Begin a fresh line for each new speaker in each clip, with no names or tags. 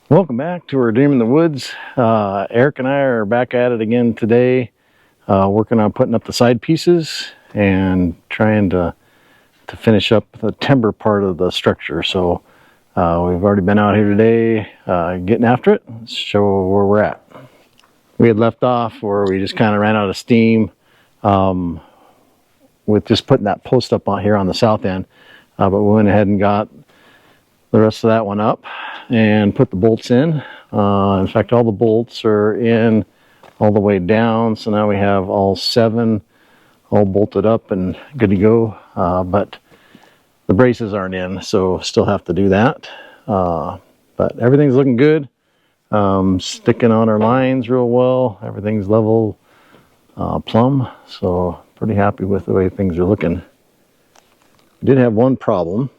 Welcome back to our Dream in the Woods. Eric and I are back at it again today, working on putting up the side pieces and trying to finish up the timber part of the structure. So we've already been out here today getting after it. Let's show where we're at. We had left off where we just kind of ran out of steam with just putting that post up on here on the south end, but we went ahead and got the rest of that one up and put the bolts in. In fact, all the bolts are in all the way down, so now we have all 7 all bolted up and good to go, but the braces aren't in, so still have to do that, but everything's looking good. Sticking on our lines real well. Everything's level plumb, so pretty happy with the way things are looking. We did have one problem.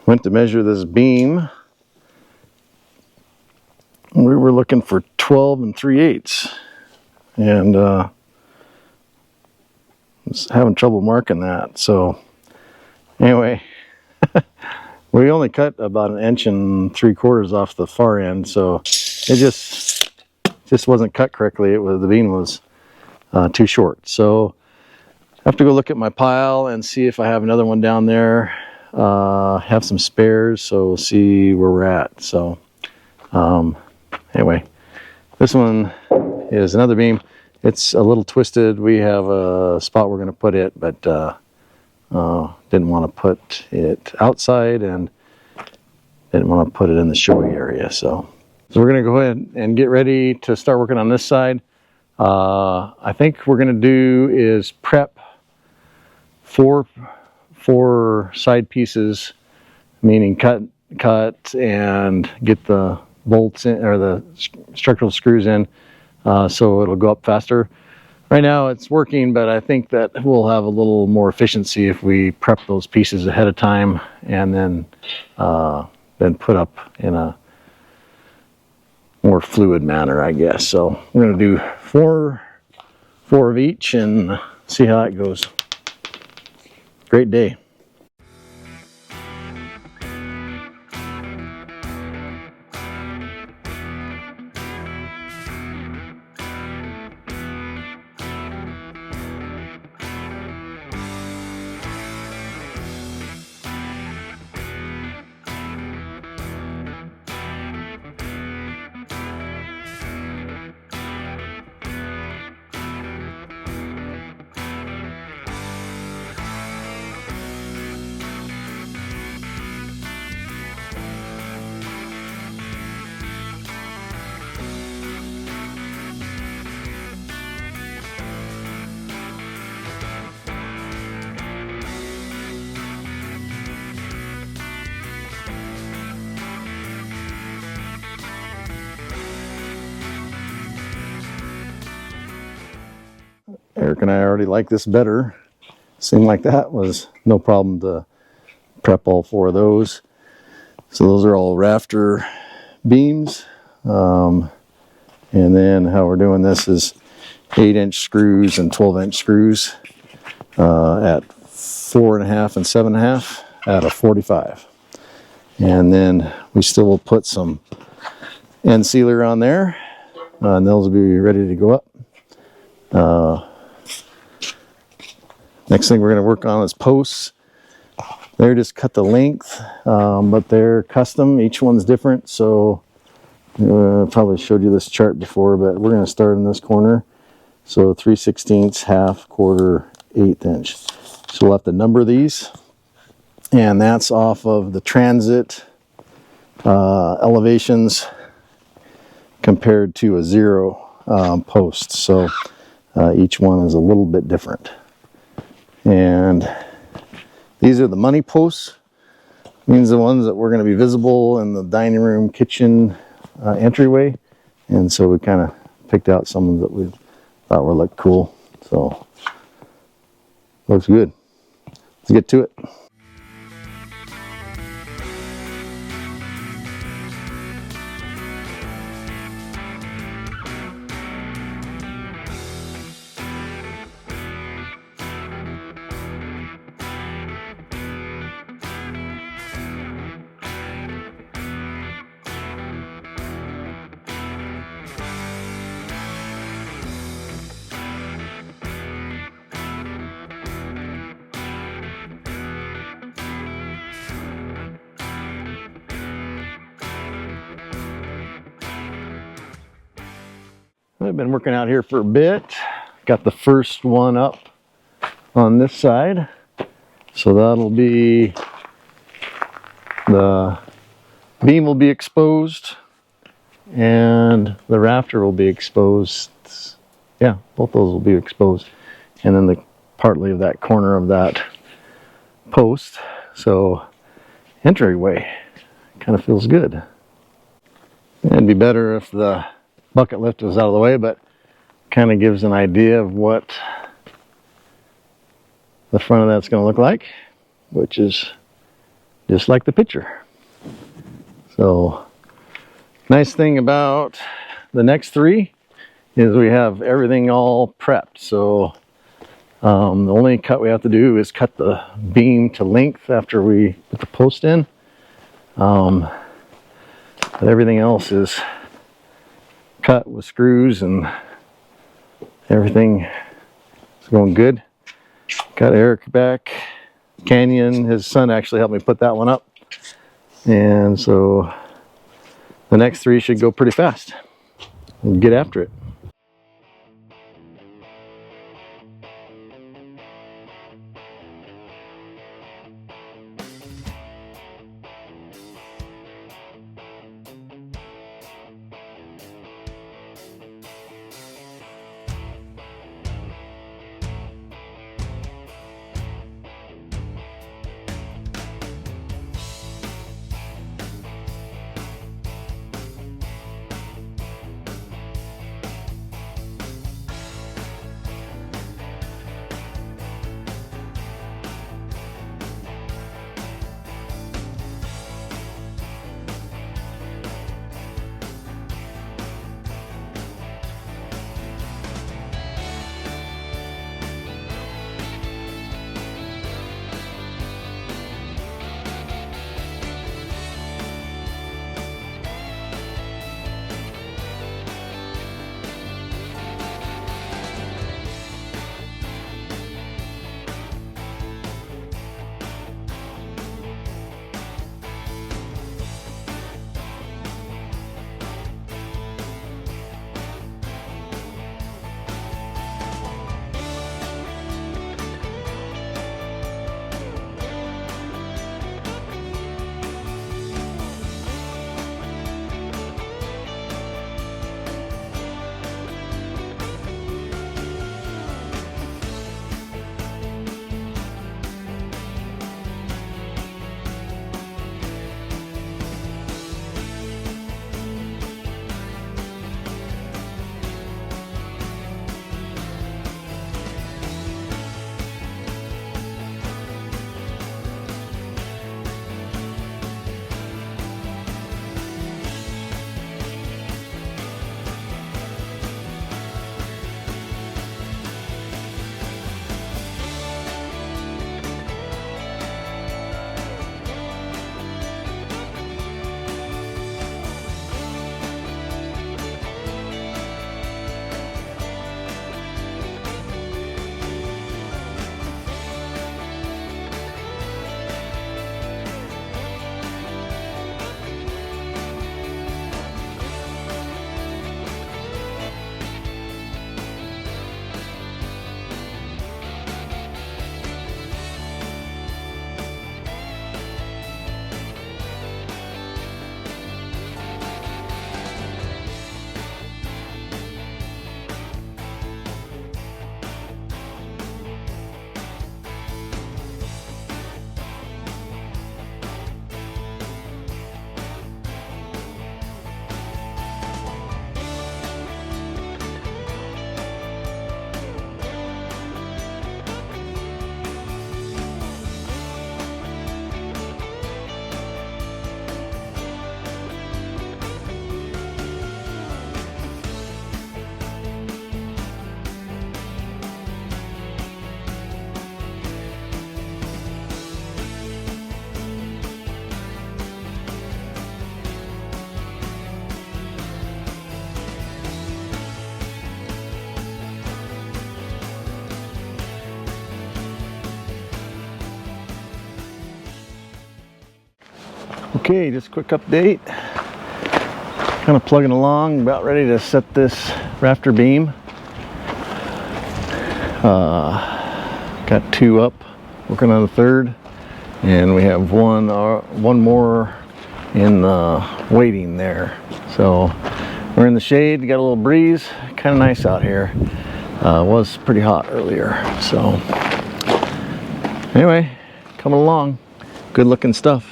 Went to measure this beam. We were looking for 12 3/8, and was having trouble marking that. So anyway, we only cut about 1 3/4 inches off the far end, so it just wasn't cut correctly. The beam was too short. So I have to go look at my pile and see if I have another one down there. Have some spares, so we'll see where we're at. So anyway, this one is another beam. It's a little twisted. We have a spot we're going to put it, but didn't want to put it outside and didn't want to put it in the showy area. So we're going to go ahead and get ready to start working on this side. I think what we're going to do is prep four side pieces, meaning cut and get the bolts in, or the structural screws in, so it'll go up faster. Right now it's working, but I think that we'll have a little more efficiency if we prep those pieces ahead of time and then put up in a more fluid manner, I guess. So we're going to do four of each and see how that goes. Great day. Eric and I already like this better. Seemed like that was no problem to prep all 4 of those. So those are all rafter beams. And then how we're doing this is 8-inch screws and 12-inch screws at 4.5 and 7.5 at a 45. And then we still will put some end sealer on there, and those will be ready to go up. Next thing we're going to work on is posts. They're just cut the length, but they're custom. Each one's different, so probably showed you this chart before, but we're going to start in this corner. So 3/16, half, quarter, 1/8 inch. So we'll have to number these, and that's off of the transit elevations compared to a 0 post. So each one is a little bit different. And these are the money posts. Means the ones that were going to be visible in the dining room, kitchen, entryway. And so we kind of picked out some that we thought would look cool. So looks good. Let's get to it. I've been working out here for a bit. Got the first one up on this side. So that'll be, the beam will be exposed and the rafter will be exposed. Yeah, both those will be exposed. And then the partly of that corner of that post. So entryway kind of feels good. It'd be better if the bucket lift was out of the way, but kind of gives an idea of what the front of that's going to look like, which is just like the picture. So nice thing about the next three is we have everything all prepped. So the only cut we have to do is cut the beam to length after we put the post in. But everything else is cut with screws and everything is going good. Got Erik back. Canyon, his son actually helped me put that one up. And so the next three should go pretty fast. We'll get after it. Okay, just a quick update. kind of plugging along, about ready to set this rafter beam. Got 2 up, working on the 3rd, and we have one more in waiting there. So we're in the shade, got a little breeze, kind of nice out here. It was pretty hot earlier. So anyway, coming along, good looking stuff.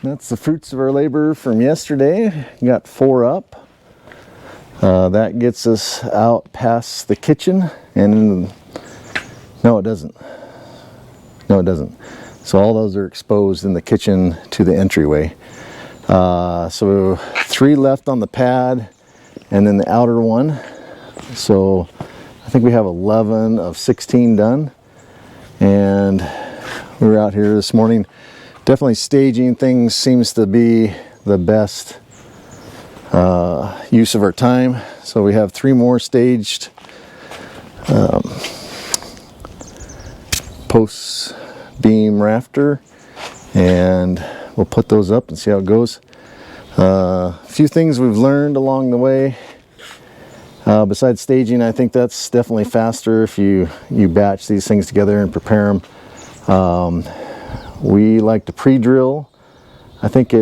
That's the fruits of our labor from yesterday. Got 4 up. That gets us out past the kitchen, and no, it doesn't. No, it doesn't. So all those are exposed in the kitchen to the entryway. So 3 left on the pad, and then the outer one. So I think we have 11 of 16 done. And we were out here this morning. Definitely staging things seems to be the best use of our time. So we have 3 more staged posts, beam, rafter, and we'll put those up and see how it goes. A few things we've learned along the way. Besides staging, I think that's definitely faster if you batch these things together and prepare them. We like to pre-drill. I think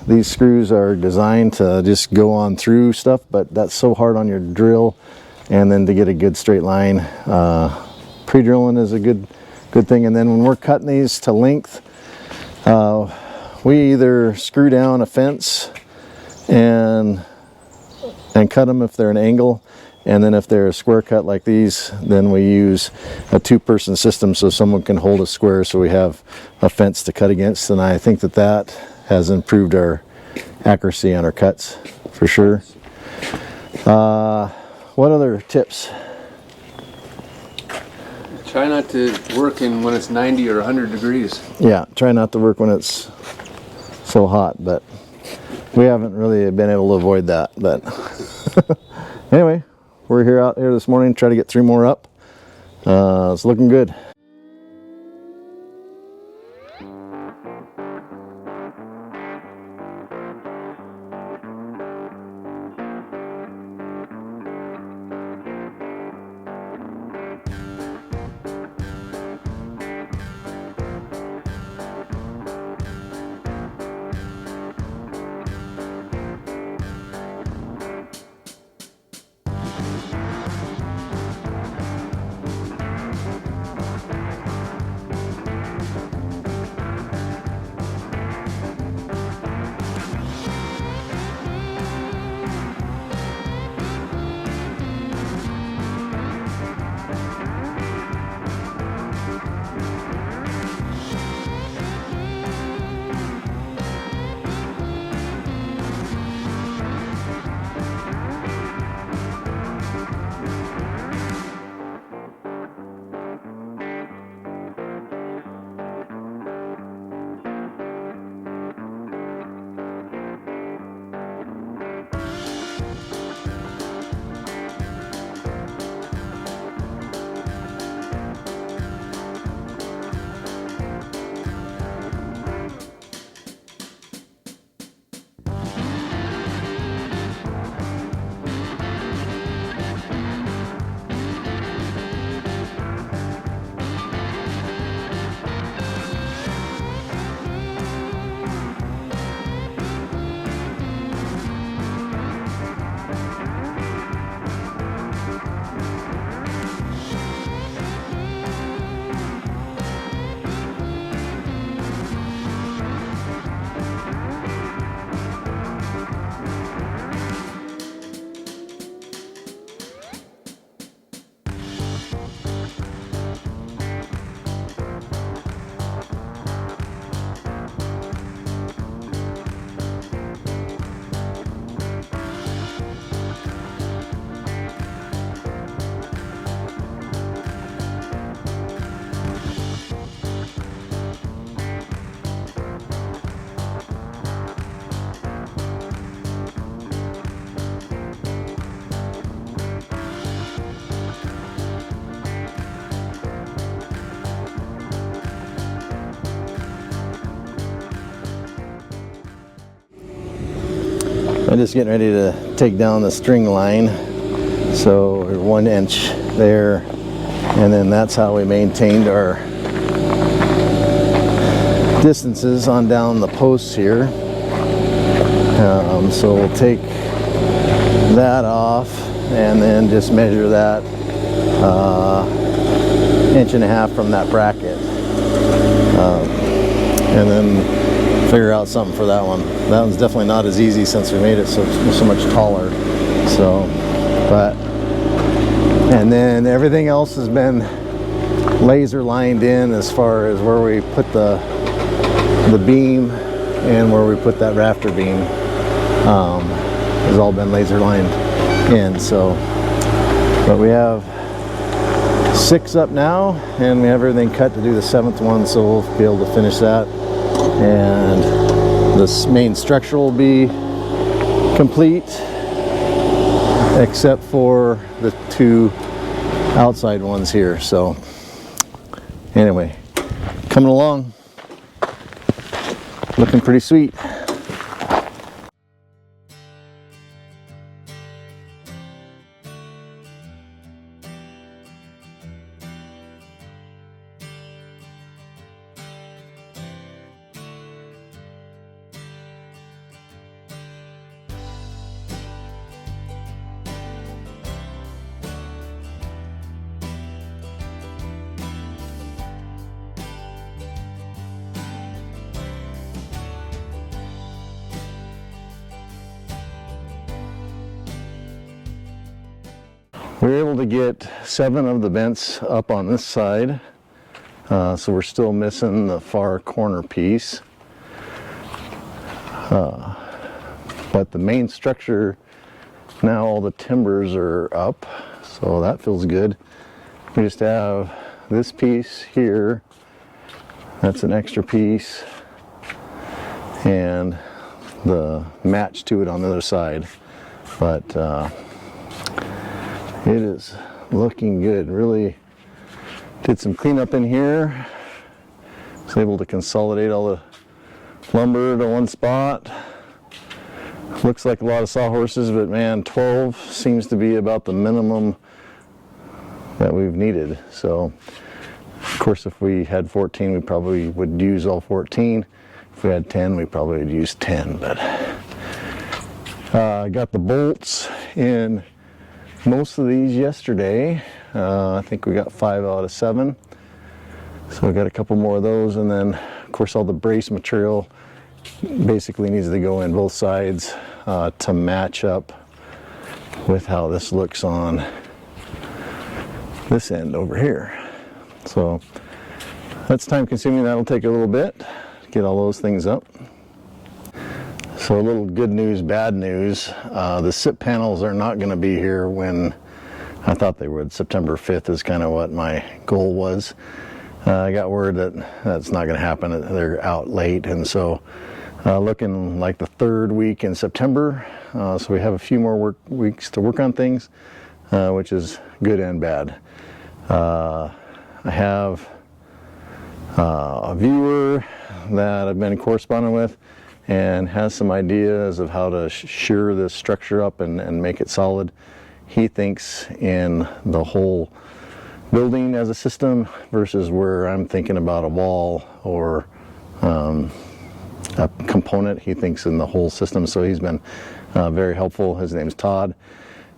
these screws are designed to just go on through stuff, but that's so hard on your drill, and then to get a good straight line. Pre-drilling is a good thing. And then when we're cutting these to length, we either screw down a fence and cut them if they're an angle, and then if they're a square cut like these, then we use a 2-person system so someone can hold a square, so we have a fence to cut against. And I think that has improved our accuracy on our cuts for sure. What other tips?
Try not to work when it's 90 or 100 degrees.
Yeah, try not to work when it's so hot, but we haven't really been able to avoid that. But anyway, we're out here this morning, try to get 3 more up. It's looking good. I'm just getting ready to take down the string line. So we're 1 inch there, and then that's how we maintained our distances on down the posts here. So we'll take that off and then just measure that 1.5 inches from that bracket, and then figure out something for that one. That one's definitely not as easy since we made it so much taller. So, and then everything else has been laser lined in as far as where we put the beam and where we put that rafter beam has all been laser lined in. So, but we have 6 up now, and we have everything cut to do the 7th one, so we'll be able to finish that, and this main structure will be complete except for the 2 outside ones here. So anyway, coming along, looking pretty sweet. We were able to get 7 of the vents up on this side, so we're still missing the far corner piece. But the main structure, now all the timbers are up, so that feels good. We just have this piece here, that's an extra piece, and the match to it on the other side. But it is looking good. Really did some cleanup in here. Was able to consolidate all the lumber to one spot. Looks like a lot of sawhorses, but man, 12 seems to be about the minimum that we've needed. So, of course, if we had 14, we probably would use all 14. If we had 10, we probably would use 10. But I got the bolts in most of these yesterday. I think we got 5 out of 7. So we got a couple more of those, and then of course all the brace material basically needs to go in both sides to match up with how this looks on this end over here. So that's time consuming. That'll take a little bit to get all those things up. So a little good news, bad news. The SIP panels are not going to be here when I thought they would. September 5th is kind of what my goal was. I got word that that's not going to happen. They're out late, and so looking like the 3rd week in September. So we have a few more weeks to work on things, which is good and bad. I have a viewer that I've been corresponding with and has some ideas of how to shear this structure up and make it solid. He thinks in the whole building as a system versus where I'm thinking about a wall or a component. He thinks in the whole system, so he's been very helpful. His name's Todd,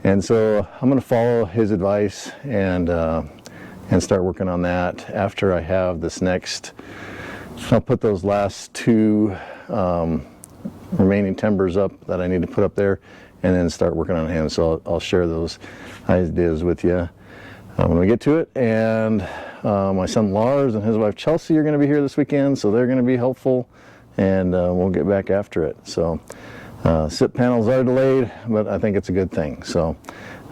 and so I'm going to follow his advice and start working on that. After I have this next, I'll put those last 2 remaining timbers up that I need to put up there, and then start working on him. So I'll share those ideas with you when we get to it. And my son Lars and his wife Chelsea are going to be here this weekend, so they're going to be helpful, and we'll get back after it. So SIP panels are delayed, but I think it's a good thing. So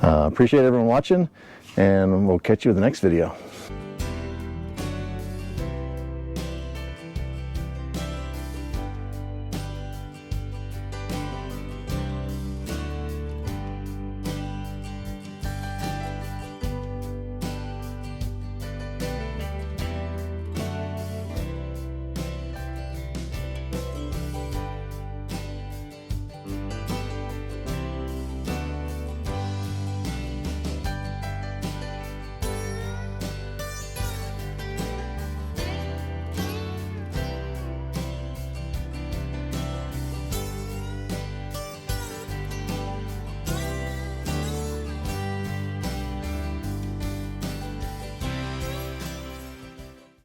appreciate everyone watching, and we'll catch you with the next video.